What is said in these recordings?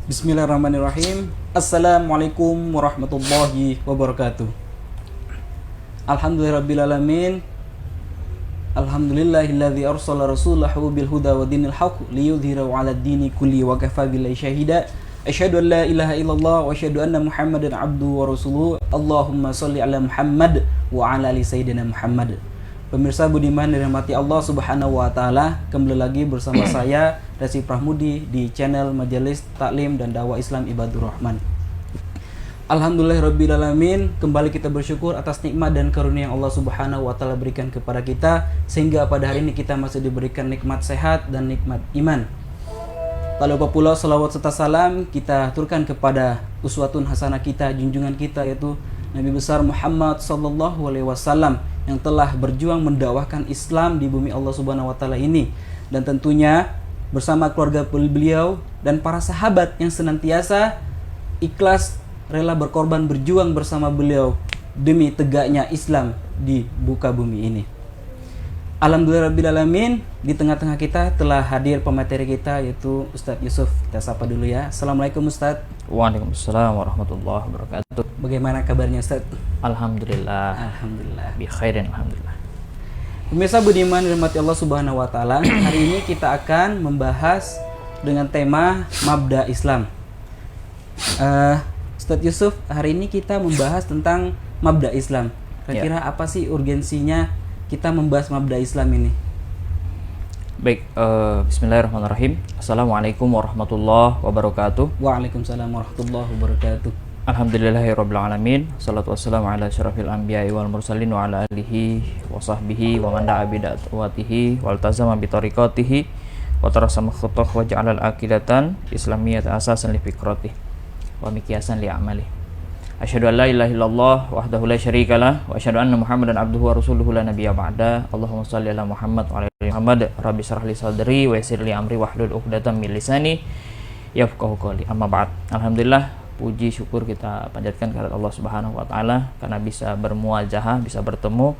Bismillahirrahmanirrahim. Assalamualaikum warahmatullahi wabarakatuh. Alhamdulillahirrabbilalamin. Alhamdulillahilladzi arsala rasulahu bil huda wa dinil haqq liyudhhirahu 'alad dini kulli wa kafa billahi syahida. Asyhadu an la ilaha illallah wa asyhadu anna Muhammadan abduhu wa rasuluh. Allahumma shalli ala Muhammad wa ala ali sayyidina Muhammad. Pemirsa budiman dirahmati Allah Subhanahu wa taala, kembali lagi bersama saya Resi Prahmudi di channel Majelis Taklim dan Dakwah Islam Ibadur Rahman. Alhamdulillahirrabbilalamin, kembali kita bersyukur atas nikmat dan karunia yang Allah Subhanahu wa taala berikan kepada kita, sehingga pada hari ini kita masih diberikan nikmat sehat dan nikmat iman. Tak lupa pula salawat serta salam kita aturkan kepada uswatun hasanah kita, junjungan kita, yaitu Nabi besar Muhammad sallallahu alaihi wasallam yang telah berjuang mendakwahkan Islam di bumi Allah Subhanahu wa taala ini, dan tentunya bersama keluarga beliau dan para sahabat yang senantiasa ikhlas rela berkorban berjuang bersama beliau demi tegaknya Islam di muka bumi ini. Alhamdulillahirrabbilalamin, di tengah-tengah kita telah hadir pemateri kita, yaitu Ustadz Yusuf. Kita sapa dulu ya. Assalamualaikum Ustadz. Waalaikumsalam warahmatullahi wabarakatuh. Bagaimana kabarnya Ustadz? Alhamdulillah. Alhamdulillah. Bi khairin alhamdulillah. Pemirsa budiman dirahmati Allah Subhanahu wa taala, hari ini kita akan membahas dengan tema Mabda Islam. Ustadz Yusuf, hari ini kita membahas tentang Mabda Islam. Kira-kira apa sih urgensinya kita membahas Mabda Islam ini? Baik, bismillahirrahmanirrahim. Assalamualaikum warahmatullahi wabarakatuh. Waalaikumsalam warahmatullahi wabarakatuh. Alhamdulillahirabbil alamin. Shalatu wassalamu ala asyrafil anbiya'i wal mursalin wa ala alihi wa sahbihi wa man da'a bi da'watihi wal tazama bi tariqatihi wa tarasama khutah wa ja'alal aqidatan islamiyyatan asasan li fikratihi wa miqyasan li amali. Asyhadu an la ilaha illallah wahdahu la syarikalah wa asyhadu anna Muhammadan abduhu wa rasuluhu la nabiyya ba'da. Allahumma shalli ala Muhammad wa ala ali Muhammad. Rabbi shrah li sadri wa yassir li amri wahlul 'uqdatam min lisani yafqahu qawli. Amma ba'd. Alhamdulillah, puji syukur kita panjatkan kepada Allah Subhanahu wa taala karena bisa bermuajahah, bisa bertemu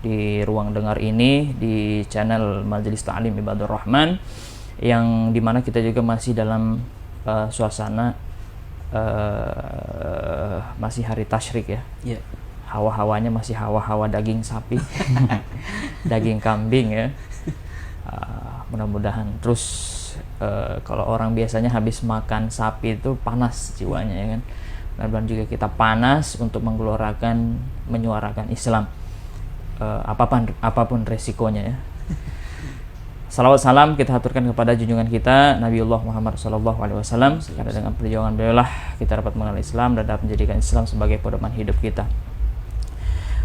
di ruang dengar ini di channel Majelis Taklim Ibadur Rahman, yang dimana kita juga masih dalam suasana masih hari tasyrik ya. Hawa-hawanya masih hawa-hawa daging sapi, daging kambing ya. Mudah-mudahan terus kalau orang biasanya habis makan sapi itu panas jiwanya ya kan. Dan juga kita panas untuk menggelorakan, menyuarakan Islam, apapun resikonya ya. Salawat salam kita haturkan kepada junjungan kita Nabiullah Muhammad SAW, karena dengan perjuangan beliau lah kita dapat mengenal Islam dan dapat menjadikan Islam sebagai pedoman hidup kita.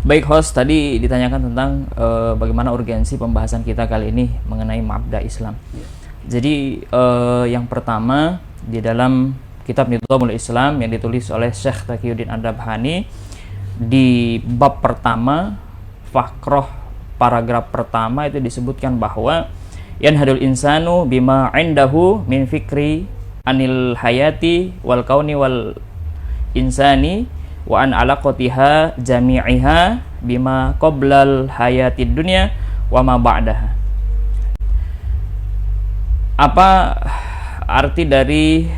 Baik host, tadi ditanyakan tentang bagaimana urgensi pembahasan kita kali ini mengenai Mabda Islam. Jadi yang pertama, di dalam kitab Nidhamul Islam yang ditulis oleh Syekh Taqiyuddin Ad-Dabhani, di bab pertama fakroh paragraf pertama itu disebutkan bahwa yanhadul insanu bima indahu min fikri anil hayati wal kauni wal insani wa an alaqatiha jami'iha bima qoblal hayatid dunya wa ma ba'daha. Apa arti dari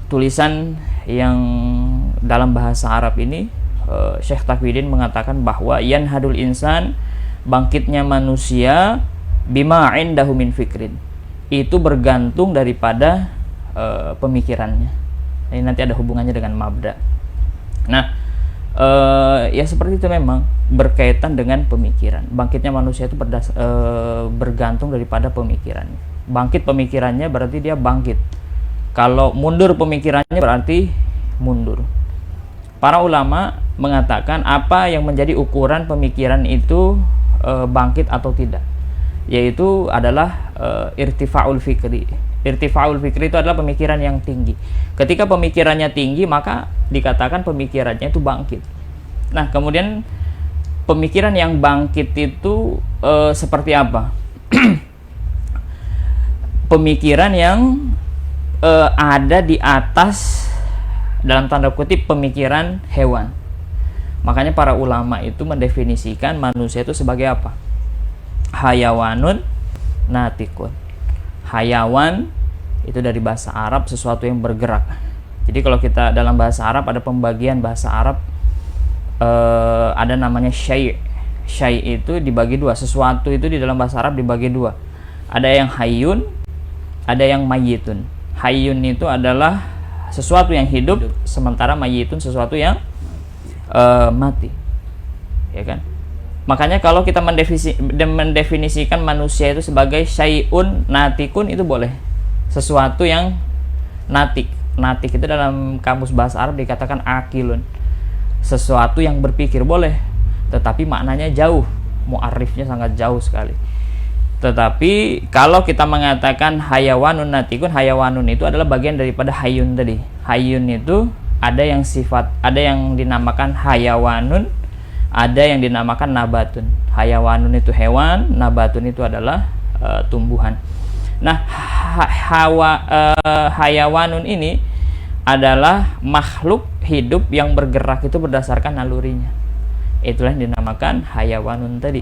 tulisan yang dalam bahasa Arab ini? Syekh Taqiyuddin mengatakan bahwa yanhadul insan, bangkitnya manusia, bima indahu min fikrin, itu bergantung daripada pemikirannya. Ini nanti ada hubungannya dengan mabda. Nah, ya seperti itu, memang berkaitan dengan pemikiran. Bangkitnya manusia itu bergantung daripada pemikirannya. Bangkit pemikirannya berarti dia bangkit. Kalau mundur pemikirannya berarti mundur. Para ulama mengatakan apa yang menjadi ukuran pemikiran itu bangkit atau tidak, yaitu adalah irtifa'ul fikri. Irtifa'ul fikri itu adalah pemikiran yang tinggi. Ketika pemikirannya tinggi, maka dikatakan pemikirannya itu bangkit. Nah, kemudian pemikiran yang bangkit itu seperti apa? Pemikiran yang ada di atas, dalam tanda kutip, pemikiran hewan. Makanya para ulama itu mendefinisikan manusia itu sebagai apa? Hayawanun natikun. Hayawan Itu dari bahasa Arab, sesuatu yang bergerak. Jadi kalau kita dalam bahasa Arab ada pembagian bahasa Arab, ada namanya syai'. Syai' itu dibagi dua. Sesuatu itu di dalam bahasa Arab dibagi dua. Ada yang hayyun, ada yang mayyitun. Hayyun itu adalah sesuatu yang hidup, sementara mayyitun sesuatu yang mati. Ya kan? Makanya kalau kita mendefinisikan manusia itu sebagai syai'un natikun, itu boleh. Sesuatu yang natik. Natik itu dalam kamus bahasa Arab dikatakan akilun. Sesuatu yang berpikir, boleh. Tetapi maknanya jauh. Mu'arifnya sangat jauh sekali. Tetapi kalau kita mengatakan hayawanun natikun, hayawanun itu adalah bagian daripada hayyun tadi. Hayyun itu ada yang sifat, ada yang dinamakan hayawanun, ada yang dinamakan nabatun. Hayawanun itu hewan, nabatun itu adalah tumbuhan. Nah, hayawanun ini adalah makhluk hidup yang bergerak itu berdasarkan nalurinya. Itulah yang dinamakan hayawanun tadi.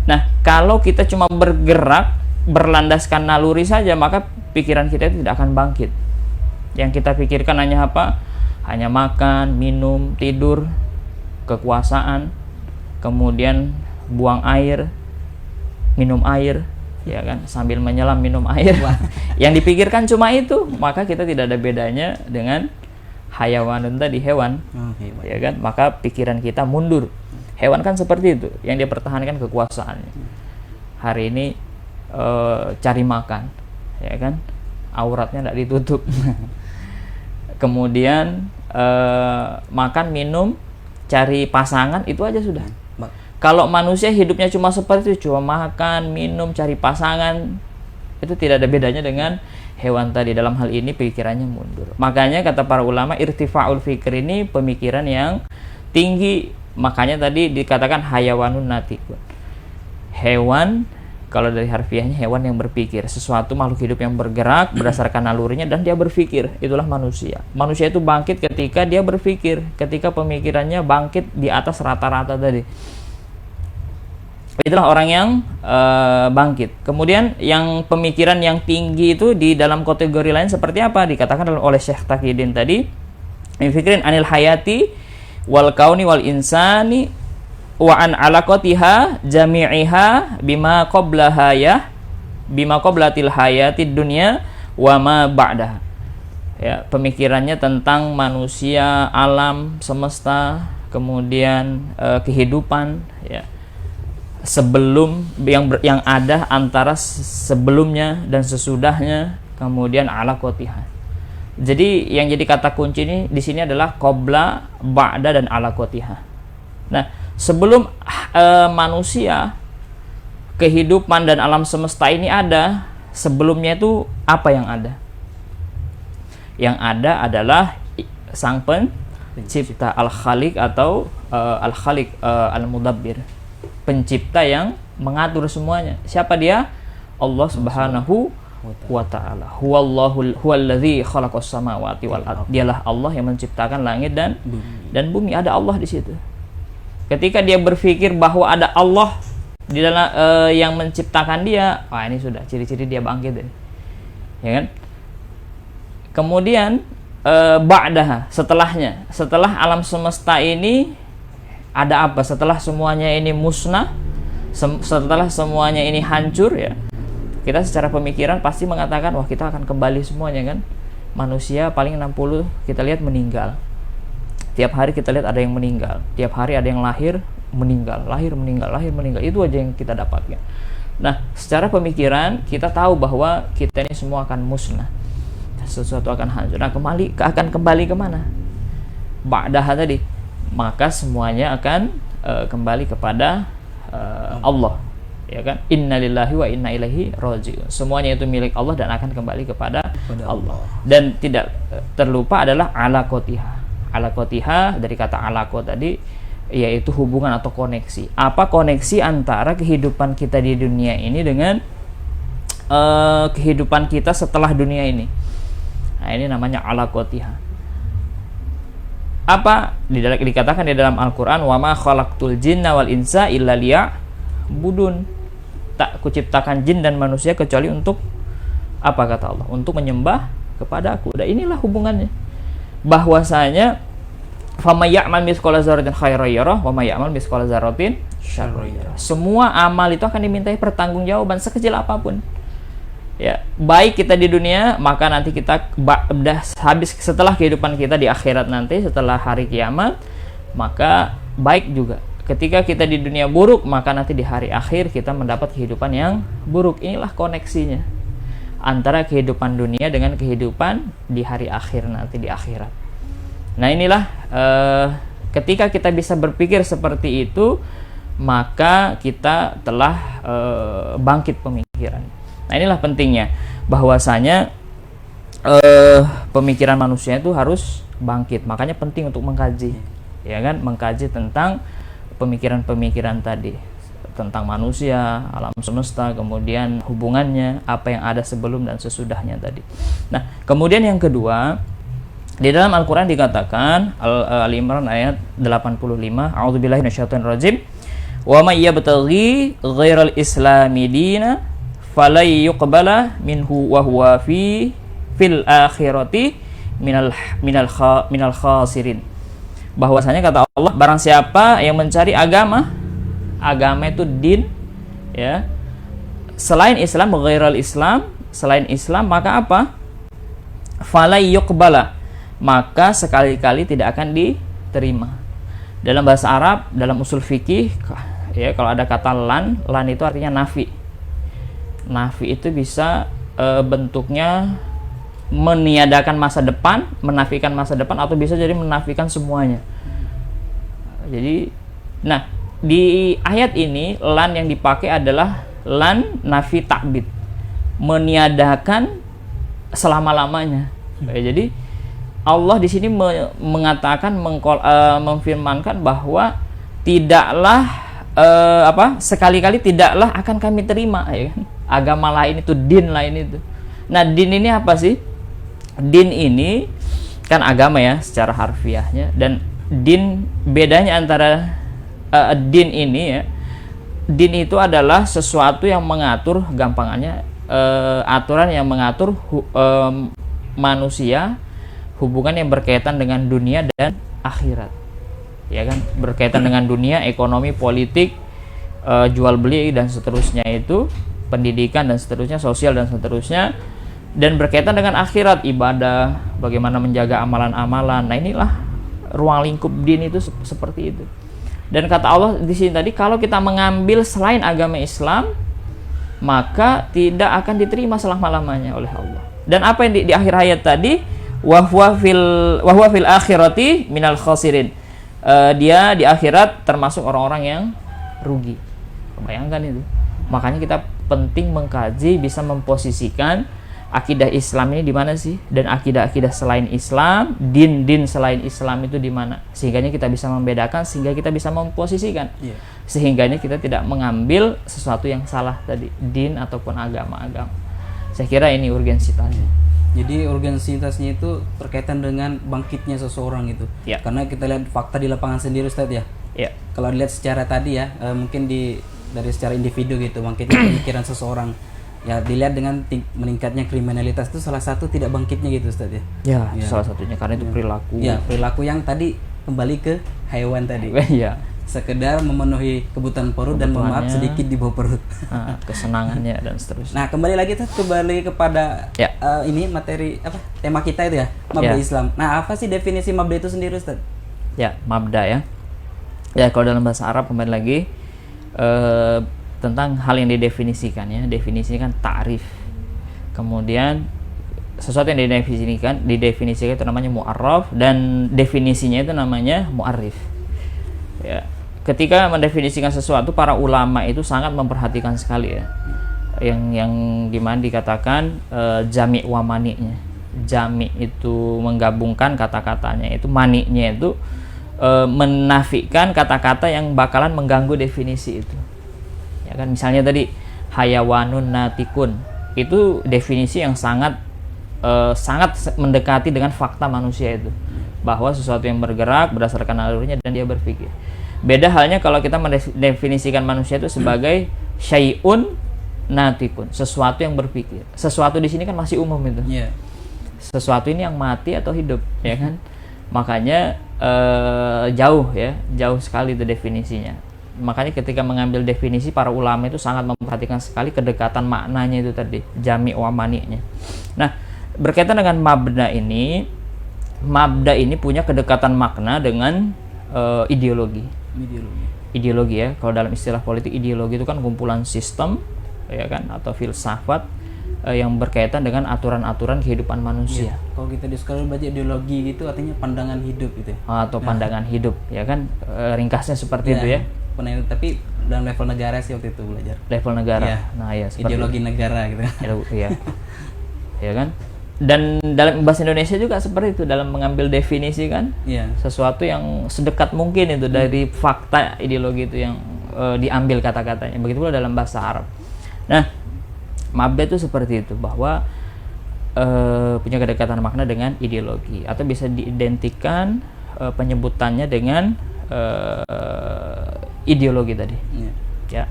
Nah, kalau kita cuma bergerak berlandaskan naluri saja, maka pikiran kita tidak akan bangkit. Yang kita pikirkan hanya apa? Hanya makan, minum, tidur, kekuasaan, kemudian buang air, minum air, ya kan, sambil menyelam minum air. Yang dipikirkan cuma itu, maka kita tidak ada bedanya dengan hayawanun tadi, hewan. Ya kan? Maka pikiran kita mundur. Hewan kan seperti itu, yang dia pertahankan kekuasaannya. Hari ini cari makan, ya kan, auratnya tidak ditutup. Kemudian makan, minum, cari pasangan, itu aja sudah. Kalau manusia hidupnya cuma seperti itu, cuma makan, minum, cari pasangan, itu tidak ada bedanya dengan hewan tadi. Dalam hal ini pikirannya mundur. Makanya kata para ulama, irtifa'ul fikr ini pemikiran yang tinggi. Makanya tadi dikatakan hayawanun natikun. Hewan, kalau dari harfiahnya hewan yang berpikir, sesuatu makhluk hidup yang bergerak berdasarkan nalurinya dan dia berpikir. Itulah manusia. Manusia itu bangkit ketika dia berpikir, ketika pemikirannya bangkit di atas rata-rata tadi. Itulah orang yang bangkit. Kemudian yang pemikiran yang tinggi itu di dalam kategori lain seperti apa? Dikatakan oleh Syekh Taqiyuddin tadi, fikrin anil hayati wal kauni wal insani wa an alaqatiha jami'iha bima qablaha bima qablatil hayatid dunya wa ma ba'daha. Ya, pemikirannya tentang manusia, alam semesta, kemudian kehidupan, ya, sebelum yang ada antara sebelumnya dan sesudahnya, kemudian alaqatiha. Jadi yang jadi kata kunci ini di sini adalah qabla, ba'da, dan alaqatiha. Nah, sebelum manusia, kehidupan dan alam semesta ini ada, sebelumnya itu apa yang ada? Yang ada adalah sang pencipta, al-khaliq atau al-khaliq, al-mudabbir, pencipta yang mengatur semuanya. Siapa dia? Allah Subhanahu wa ta'ala. Huwallazi khalaqas samawati wal ard. Dialah Allah yang menciptakan langit dan bumi. Ada Allah di situ. Ketika dia berpikir bahwa ada Allah di dalam yang menciptakan dia, wah, ini sudah ciri-ciri dia bangkit ini. Ya kan? Kemudian ba'daha, setelahnya, setelah alam semesta ini ada apa? Setelah semuanya ini musnah, setelah semuanya ini hancur, ya, kita secara pemikiran pasti mengatakan, wah, kita akan kembali semuanya kan. Manusia paling 60 kita lihat meninggal. Tiap hari kita lihat ada yang meninggal. Tiap hari ada yang lahir, meninggal, lahir, meninggal, lahir, meninggal. Itu aja yang kita dapatkan. Nah, secara pemikiran kita tahu bahwa kita ini semua akan musnah. Sesuatu akan hancur. Nah, akan kembali kemana? Ba'daha tadi. Maka semuanya akan kembali kepada Allah. Ya kan, innalillahi wa inna ilaihi raji'un. Semuanya itu milik Allah dan akan kembali kepada Allah. Dan tidak terlupa adalah alaqatiha. Alaqatiha dari kata alaqo tadi, yaitu hubungan atau koneksi. Apa koneksi antara kehidupan kita di dunia ini dengan kehidupan kita setelah dunia ini? Nah, ini namanya alaqatiha. Apa dikatakan di dalam Al-Qur'an, wa ma khalaqtul jinna wal insa illa liya'budun. Tak kuciptakan jin dan manusia kecuali untuk Apa kata Allah? Untuk menyembah kepadaku. Dan inilah hubungannya. Bahwasanya faman ya'mal mithqala dzarratin khairan yarah wa may ya'mal mithqala dzarratin syarran yarah. Semua amal itu akan dimintai pertanggungjawaban sekecil apapun. Ya, baik kita di dunia, maka nanti kita habis setelah kehidupan kita di akhirat nanti, setelah hari kiamat, maka baik juga. Ketika kita di dunia buruk, maka nanti di hari akhir kita mendapat kehidupan yang buruk. Inilah koneksinya antara kehidupan dunia dengan kehidupan di hari akhir nanti di akhirat. Nah inilah ketika kita bisa berpikir seperti itu, maka kita telah bangkit pemikiran. Nah inilah pentingnya, bahwasanya pemikiran manusia itu harus bangkit. Makanya penting untuk mengkaji, ya kan, mengkaji tentang pemikiran-pemikiran tadi, tentang manusia, alam semesta, kemudian hubungannya, apa yang ada sebelum dan sesudahnya tadi. Nah, kemudian yang kedua, di dalam Al-Quran dikatakan, Al-Imran ayat 85, A'udzubillahi minasyaitonirrajim, wa may yabtaghi ghairal islami dina falay yuqbala minhu wa huwa fil akhirati minal khasirin. Bahwasanya kata Allah, barang siapa yang mencari agama itu din, ya, selain Islam, ghairal Islam, selain Islam, maka apa? Falay yuqbala, maka sekali-kali tidak akan diterima. Dalam bahasa Arab, dalam usul fikih, ya, kalau ada kata lan itu artinya nafi. Nafi itu bisa bentuknya meniadakan masa depan, menafikan masa depan, atau bisa jadi menafikan semuanya. Jadi, nah, di ayat ini lan yang dipakai adalah lan nafi ta'bid, meniadakan selama-lamanya. Jadi Allah di sini mengatakan, memfirmankan bahwa tidaklah sekali-kali tidaklah akan kami terima, ya kan? Agama lain itu, din lain itu. Nah, din ini apa sih? Din ini kan agama ya secara harfiahnya, dan din, bedanya antara din ini, ya, din itu adalah sesuatu yang mengatur, gampangannya aturan yang mengatur manusia, hubungan yang berkaitan dengan dunia dan akhirat, ya kan, berkaitan dengan dunia, ekonomi, politik, jual beli dan seterusnya, itu pendidikan dan seterusnya, sosial dan seterusnya, dan berkaitan dengan akhirat, ibadah, bagaimana menjaga amalan-amalan. Nah inilah ruang lingkup din itu seperti itu. Dan kata Allah di sini tadi, kalau kita mengambil selain agama Islam, maka tidak akan diterima selama-lamanya oleh Allah. Dan apa yang di akhir ayat tadi, wa huwa fil akhirati minal khasirin, dia di akhirat termasuk orang-orang yang rugi. Bayangkan itu. Makanya kita penting mengkaji, bisa memposisikan akidah Islam ini di mana sih, dan akidah-akidah selain Islam, din selain Islam itu di mana, sehingganya kita bisa membedakan, sehingga kita bisa memposisikan, sehingganya kita tidak mengambil sesuatu yang salah tadi, din ataupun agama-agama. Saya kira ini urgensitasnya. Jadi urgensitasnya itu berkaitan dengan bangkitnya seseorang itu, karena kita lihat fakta di lapangan sendiri, Ustadz, ya. Kalau dilihat secara tadi, ya, mungkin dari secara individu gitu, bangkitnya pemikiran seseorang, ya, dilihat dengan meningkatnya kriminalitas, itu salah satu tidak bangkitnya gitu, Ustaz, ya. Ya, salah satunya karena itu perilaku. Ya, perilaku yang tadi kembali ke hewan tadi. Ya. Sekedar memenuhi kebutuhan perut dan memaaf sedikit di bawah perut. Kesenangannya dan seterusnya. Nah, kembali lagi kepada ini materi tema kita itu, ya, mabda Islam. Nah, apa sih definisi mabda itu sendiri, Ustaz? Ya, mabda, ya. Ya, kalau dalam bahasa Arab kembali lagi tentang hal yang didefinisikan, ya, definisikan ta'rif, kemudian sesuatu yang didefinisikan itu namanya mu'arraf, dan definisinya itu namanya mu'arrif, ya. Ketika mendefinisikan sesuatu, para ulama itu sangat memperhatikan sekali, ya, yang dimana dikatakan jami' wa mani'nya. Jami' itu menggabungkan kata-katanya, itu mani'nya itu menafikan kata-kata yang bakalan mengganggu definisi itu. Ya kan, misalnya tadi hayawanun natikun, itu definisi yang sangat mendekati dengan fakta manusia itu, bahwa sesuatu yang bergerak berdasarkan nalurinya dan dia berpikir. Beda halnya kalau kita mendefinisikan manusia itu sebagai syai'un natikun, sesuatu yang berpikir. Sesuatu di sini kan masih umum itu. Iya. Sesuatu ini yang mati atau hidup, ya kan? Makanya jauh sekali itu definisinya. Makanya ketika mengambil definisi, para ulama itu sangat memperhatikan sekali kedekatan maknanya itu tadi, jami' wa mani'nya. Nah, berkaitan dengan mabda ini punya kedekatan makna dengan ideologi. Ideologi ya, kalau dalam istilah politik, ideologi itu kan kumpulan sistem, ya kan, atau filsafat yang berkaitan dengan aturan-aturan kehidupan manusia. Kalau kita di sekolah baca ideologi gitu artinya pandangan hidup gitu. Atau pandangan hidup, ya kan, ringkasnya seperti itu ya. Tapi dalam level negara sih waktu itu belajar. Level negara. Ya. Nah, ya seperti Ideologi itu. negara gitu. Iya. Ya kan? Dan dalam bahasa Indonesia juga seperti itu, dalam mengambil definisi kan. Iya. Sesuatu yang sedekat mungkin itu dari fakta ideologi itu yang diambil kata-katanya. Begitu pula dalam bahasa Arab. Nah, mabda itu seperti itu, bahwa punya kedekatan makna dengan ideologi, atau bisa diidentikan penyebutannya dengan ideologi tadi. Ya,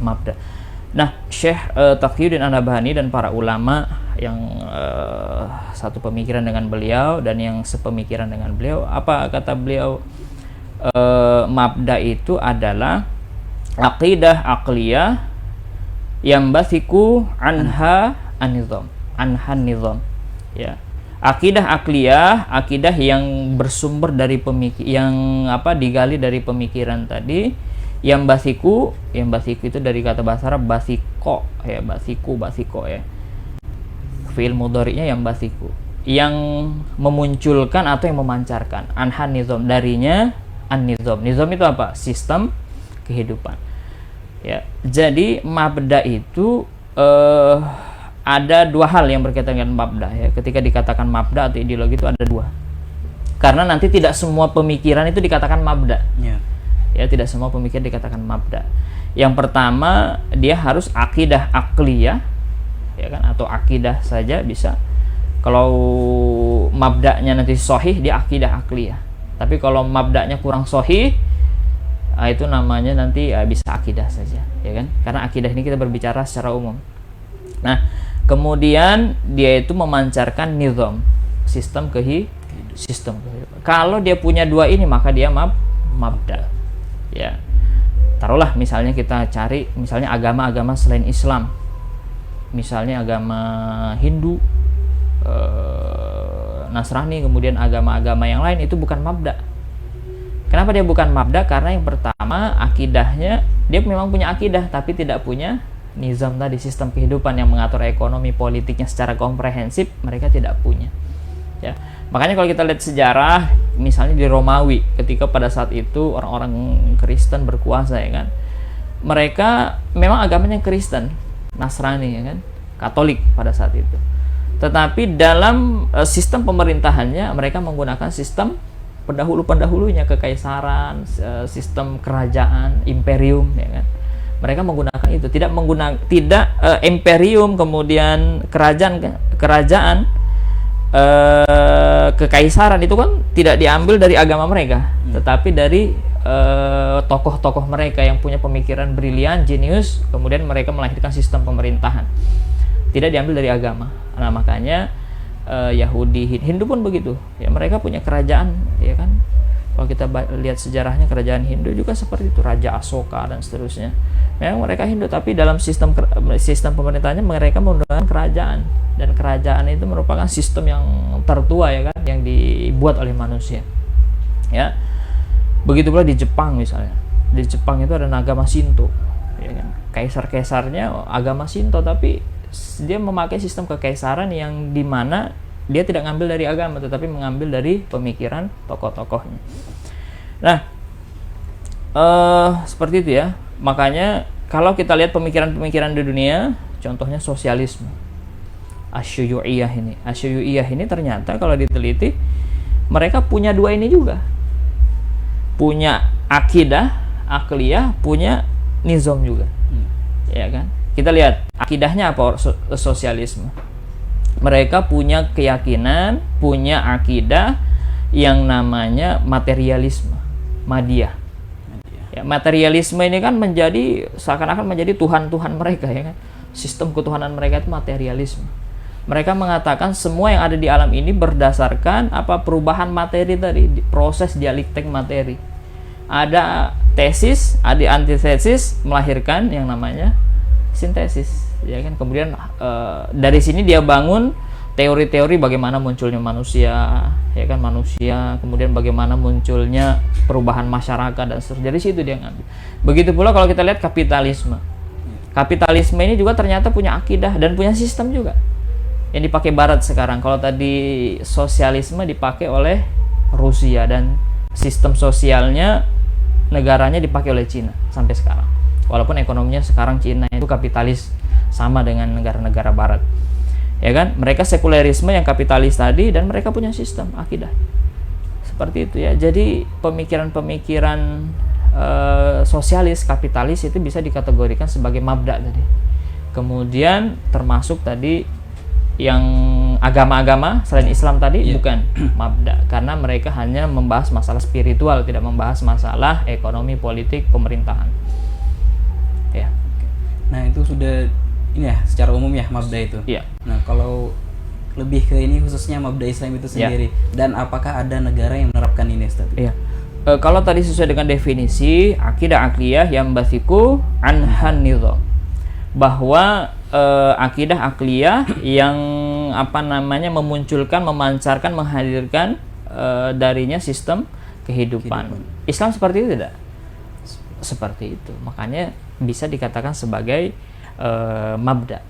mabda. Nah, Syekh Taqiyuddin An-Nabhani dan para ulama yang satu pemikiran dengan beliau dan yang sepemikiran dengan beliau, apa kata beliau? Mabda itu adalah aqidah aqliyah yang basiku anha an-nizam, ya. Akidah akliyah, akidah yang bersumber dari digali dari pemikiran tadi, yang basiku itu dari kata bahasa Arab basiko ya, basiko ya. Fi'il mudhari'nya yang basiku, yang memunculkan atau yang memancarkan, anhan nizam, darinya an-nizam. Nizam itu apa? Sistem kehidupan. Ya, jadi mabda itu ada dua hal yang berkaitan dengan mabda ya. Ketika dikatakan mabda atau ideologi itu ada dua. Karena nanti tidak semua pemikiran itu dikatakan mabda. Ya, tidak semua pemikiran dikatakan mabda. Yang pertama, dia harus akidah akliyah, ya kan, atau akidah saja bisa. Kalau mabdanya nanti sahih, dia akidah akliyah. Tapi kalau mabdanya kurang sahih, itu namanya nanti bisa akidah saja, ya kan? Karena akidah ini kita berbicara secara umum. Nah, kemudian dia itu memancarkan nizam, sistem kehidupan. Kalau dia punya dua ini, maka dia mabda. Ya. Taruhlah misalnya kita cari misalnya agama-agama selain Islam. Misalnya agama Hindu, Nasrani, kemudian agama-agama yang lain, itu bukan mabda. Kenapa dia bukan mabda? Karena yang pertama, akidahnya, dia memang punya akidah tapi tidak punya nizam tadi, sistem kehidupan yang mengatur ekonomi politiknya secara komprehensif, mereka tidak punya. Ya. Makanya kalau kita lihat sejarah, misalnya di Romawi, ketika pada saat itu orang-orang Kristen berkuasa, ya kan, mereka memang agamanya Kristen, Nasrani, ya kan, Katolik pada saat itu. Tetapi dalam sistem pemerintahannya mereka menggunakan sistem pendahulu-pendahulunya, kekaisaran, sistem kerajaan, imperium, ya kan. Mereka menggunakan itu, tidak imperium, kemudian kerajaan kekaisaran itu kan tidak diambil dari agama mereka, tetapi dari tokoh-tokoh mereka yang punya pemikiran brilian, jenius, kemudian mereka melahirkan sistem pemerintahan. Tidak diambil dari agama. Nah, makanya Yahudi, Hindu pun begitu. Ya, mereka punya kerajaan, ya kan. Kalau kita lihat sejarahnya, kerajaan Hindu juga seperti itu, Raja Asoka dan seterusnya. Memang mereka Hindu, tapi dalam sistem pemerintahannya mereka menggunakan kerajaan, dan kerajaan itu merupakan sistem yang tertua, ya kan, yang dibuat oleh manusia. Ya. Begitu pula di Jepang misalnya. Di Jepang itu ada agama Shinto, ya kan. Kaisar-kaisarnya agama Shinto, tapi dia memakai sistem kekaisaran yang dimana dia tidak ngambil dari agama, tetapi mengambil dari pemikiran tokoh-tokohnya. Nah, seperti itu ya. Makanya kalau kita lihat pemikiran-pemikiran di dunia, contohnya sosialisme, Asyuyu'iyah ini ternyata kalau diteliti, mereka punya dua ini juga. Punya akidah, akliyah, punya nizam juga. Ya kan? Kita lihat akidahnya apa sosialisme. Mereka punya keyakinan, punya akidah yang namanya materialisme, madiyah. Ya, materialisme ini kan menjadi seakan-akan menjadi Tuhan-Tuhan mereka, ya kan. Sistem ketuhanan mereka itu materialisme. Mereka mengatakan semua yang ada di alam ini berdasarkan apa perubahan materi tadi, proses dialektik materi. Ada tesis, ada antitesis, melahirkan yang namanya sintesis, ya kan. Kemudian dari sini dia bangun teori-teori bagaimana munculnya manusia, ya kan, manusia, kemudian bagaimana munculnya perubahan masyarakat dan seterusnya. Dari situ dia ngambil. Begitu pula kalau kita lihat kapitalisme. Kapitalisme ini juga ternyata punya akidah dan punya sistem juga yang dipakai Barat sekarang. Kalau tadi sosialisme dipakai oleh Rusia dan sistem sosialnya negaranya dipakai oleh Cina sampai sekarang. Walaupun ekonominya sekarang Cina itu kapitalis sama dengan negara-negara Barat. Ya kan? Mereka sekulerisme yang kapitalis tadi dan mereka punya sistem akidah. Seperti itu ya. Jadi pemikiran-pemikiran sosialis kapitalis itu bisa dikategorikan sebagai mabda tadi. Kemudian termasuk tadi yang agama-agama selain Islam tadi bukan mabda, karena mereka hanya membahas masalah spiritual, tidak membahas masalah ekonomi, politik, pemerintahan. Ya. Nah, itu sudah ini ya secara umum ya mabda itu. Iya. Nah, kalau lebih ke ini khususnya mabda Islam itu sendiri dan apakah ada negara yang menerapkan ini, Ustaz? Iya. Kalau tadi sesuai dengan definisi akidah akliyah yang basiku anhan nizam, bahwa akidah akliyah yang memunculkan, memancarkan, menghadirkan darinya sistem kehidupan. Islam seperti itu tidak? Seperti itu. Makanya bisa dikatakan sebagai mabda.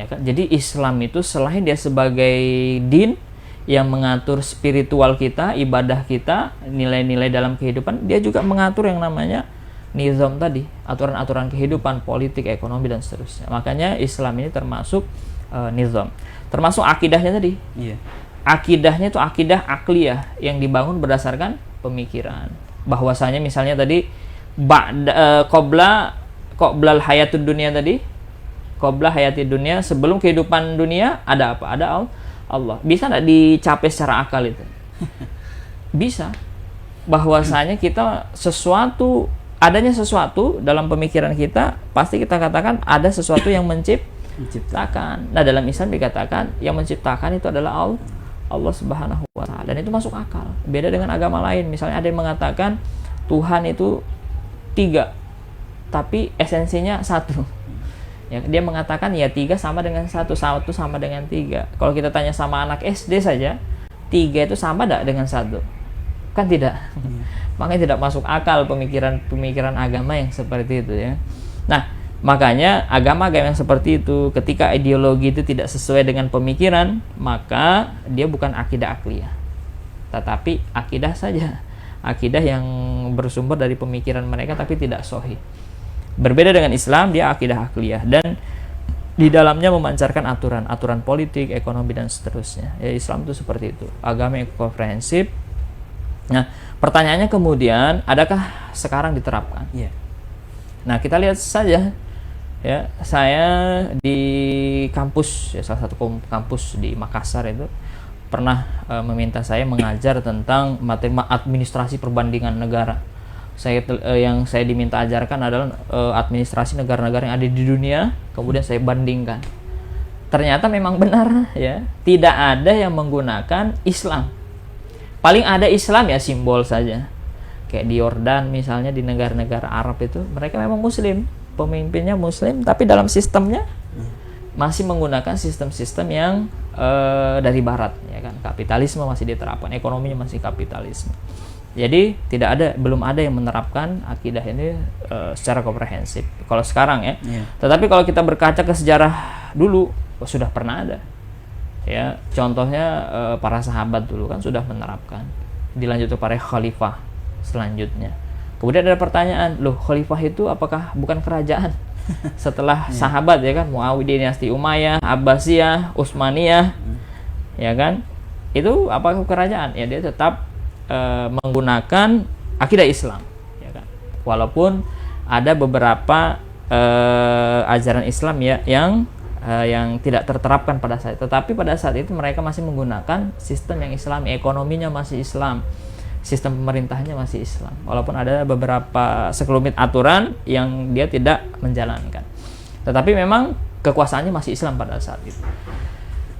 Ya kan? Jadi Islam itu selain dia sebagai din yang mengatur spiritual kita, ibadah kita, nilai-nilai dalam kehidupan, dia juga mengatur yang namanya nizam tadi, aturan-aturan kehidupan, politik, ekonomi dan seterusnya. Makanya Islam ini termasuk nizam. Termasuk akidahnya tadi. Iya. Akidahnya itu akidah akliyah yang dibangun berdasarkan pemikiran. Bahwasanya misalnya tadi qoblal hayatud dunia tadi, qobla hayatid dunia, sebelum kehidupan dunia ada apa? Ada Allah. Bisa nggak dicapai secara akal itu? Bisa. Bahwasanya kita adanya sesuatu dalam pemikiran kita, pasti kita katakan ada sesuatu yang menciptakan. Nah, dalam Islam dikatakan yang menciptakan itu adalah Allah Subhanahu wa Ta'ala, dan itu masuk akal. Beda dengan agama lain. Misalnya ada yang mengatakan Tuhan itu 3, tapi esensinya 1. Ya, dia mengatakan ya 3 sama dengan 1 sama dengan 3. Kalau kita tanya sama anak SD saja, 3 itu sama tidak dengan 1? Kan tidak. Makanya tidak masuk akal pemikiran agama yang seperti itu ya. Nah, makanya agama-agama yang seperti itu, ketika ideologi itu tidak sesuai dengan pemikiran, maka dia bukan akidah akliyah, tetapi akidah saja, akidah yang bersumber dari pemikiran mereka tapi tidak sahih. Berbeda dengan Islam, dia akidah akliyah dan di dalamnya memancarkan aturan politik, ekonomi dan seterusnya. Ya, Islam itu seperti itu, agama yang komprehensif. Nah, pertanyaannya kemudian, adakah sekarang diterapkan? Iya. Nah, kita lihat saja. Ya, saya di kampus, ya, salah satu kampus di Makassar itu pernah meminta saya mengajar tentang materi administrasi perbandingan negara. Yang saya diminta ajarkan adalah administrasi negara-negara yang ada di dunia, kemudian saya bandingkan. Ternyata memang benar ya, tidak ada yang menggunakan Islam. Paling ada Islam ya simbol saja. Kayak di Yordan misalnya, di negara-negara Arab itu mereka memang muslim, pemimpinnya muslim, tapi dalam sistemnya masih menggunakan sistem-sistem yang dari barat ya kan. Kapitalisme masih diterapkan, ekonominya masih kapitalisme. Jadi belum ada yang menerapkan akidah ini secara komprehensif kalau sekarang ya. Tetapi kalau kita berkaca ke sejarah dulu, sudah pernah ada. Ya, contohnya para sahabat dulu kan sudah menerapkan. Dilanjut para khalifah selanjutnya. Kemudian ada pertanyaan, loh khalifah itu apakah bukan kerajaan? Setelah sahabat ya kan, Muawiyah, dinasti Umayyah, Abbasiyah, Utsmaniyah, ya kan? Itu apakah kerajaan? Ya, dia tetap menggunakan akidah Islam, ya kan? Walaupun ada beberapa ajaran Islam ya yang tidak terterapkan pada saat itu, tetapi pada saat itu mereka masih menggunakan sistem yang Islam, ekonominya masih Islam, sistem pemerintahnya masih Islam, walaupun ada beberapa sekelumit aturan yang dia tidak menjalankan, tetapi memang kekuasaannya masih Islam pada saat itu.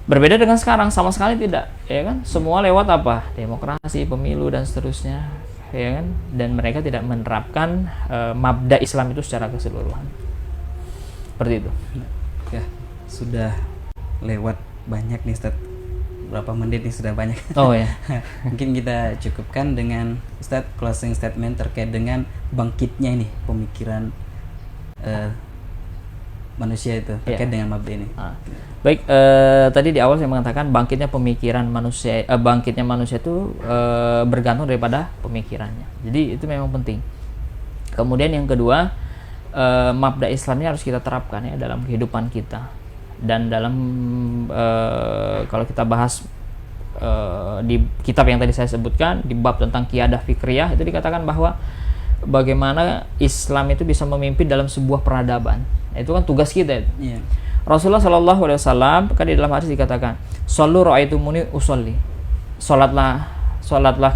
Berbeda dengan sekarang, sama sekali tidak, ya kan? Semua lewat apa? Demokrasi, pemilu dan seterusnya, ya kan? Dan mereka tidak menerapkan mabda Islam itu secara keseluruhan. Seperti itu. Ya, sudah lewat banyak nih Ustaz. Berapa menit nih sudah banyak. Oh ya. Mungkin kita cukupkan dengan Ustaz closing statement terkait dengan bangkitnya ini pemikiran manusia itu terkait dengan mabda ini. Baik, tadi di awal saya mengatakan bangkitnya pemikiran manusia, bangkitnya manusia itu bergantung daripada pemikirannya. Jadi itu memang penting. Kemudian yang kedua, mabda Islamnya harus kita terapkan ya dalam kehidupan kita. Dan dalam kalau kita bahas di kitab yang tadi saya sebutkan di bab tentang qiyadah fikriyah, itu dikatakan bahwa bagaimana Islam itu bisa memimpin dalam sebuah peradaban. Itu kan tugas kita itu. Yeah. Rasulullah Shallallahu Alaihi Wasallam kan di dalam hadis dikatakan, "Shallu ra'aitumuni usolli." Salatlah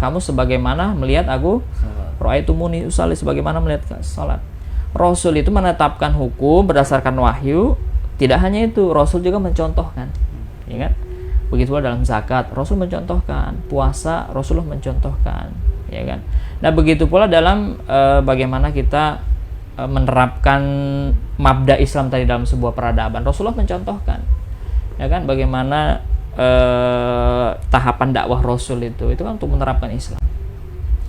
kamu sebagaimana melihat aku. Ra'aitumuni usolli, sebagaimana melihat salat. Rasul itu menetapkan hukum berdasarkan wahyu. Tidak hanya itu, Rasul juga mencontohkan. Ya kan? Begitu pula dalam zakat, Rasul mencontohkan. Puasa, Rasulullah mencontohkan. Ya kan? Nah, begitu pula dalam bagaimana kita menerapkan mabda Islam tadi dalam sebuah peradaban, Rasulullah mencontohkan, ya kan, bagaimana tahapan dakwah Rasul itu kan untuk menerapkan Islam,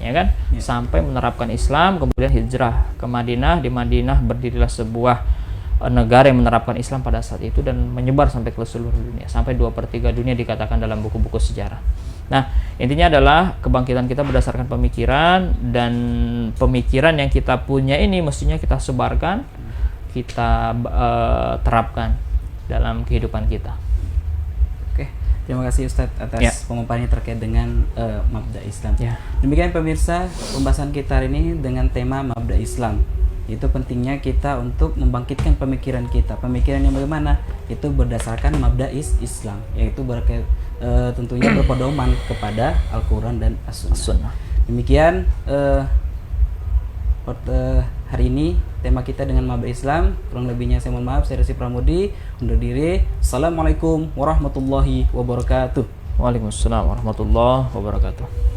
ya kan, sampai menerapkan Islam, kemudian hijrah ke Madinah. Di Madinah berdirilah sebuah negara yang menerapkan Islam pada saat itu dan menyebar sampai ke seluruh dunia, sampai 2/3 dunia dikatakan dalam buku-buku sejarah. Nah, intinya adalah kebangkitan kita berdasarkan pemikiran, dan pemikiran yang kita punya ini mestinya kita sebarkan, kita terapkan dalam kehidupan kita. Oke, terima kasih Ustadz atas pemaparannya terkait dengan mabda Islam. Demikian pemirsa, pembahasan kita hari ini dengan tema mabda Islam. Itu pentingnya kita untuk membangkitkan pemikiran kita. Pemikiran yang bagaimana? Itu berdasarkan mabda Islam, yaitu tentunya berpedoman kepada Al-Quran dan As-Sunnah. Demikian hari ini tema kita dengan mabda Islam. Kurang lebihnya saya mohon maaf. Saya Resi Pramudi undur diri. Assalamualaikum warahmatullahi wabarakatuh. Waalaikumsalam warahmatullahi wabarakatuh.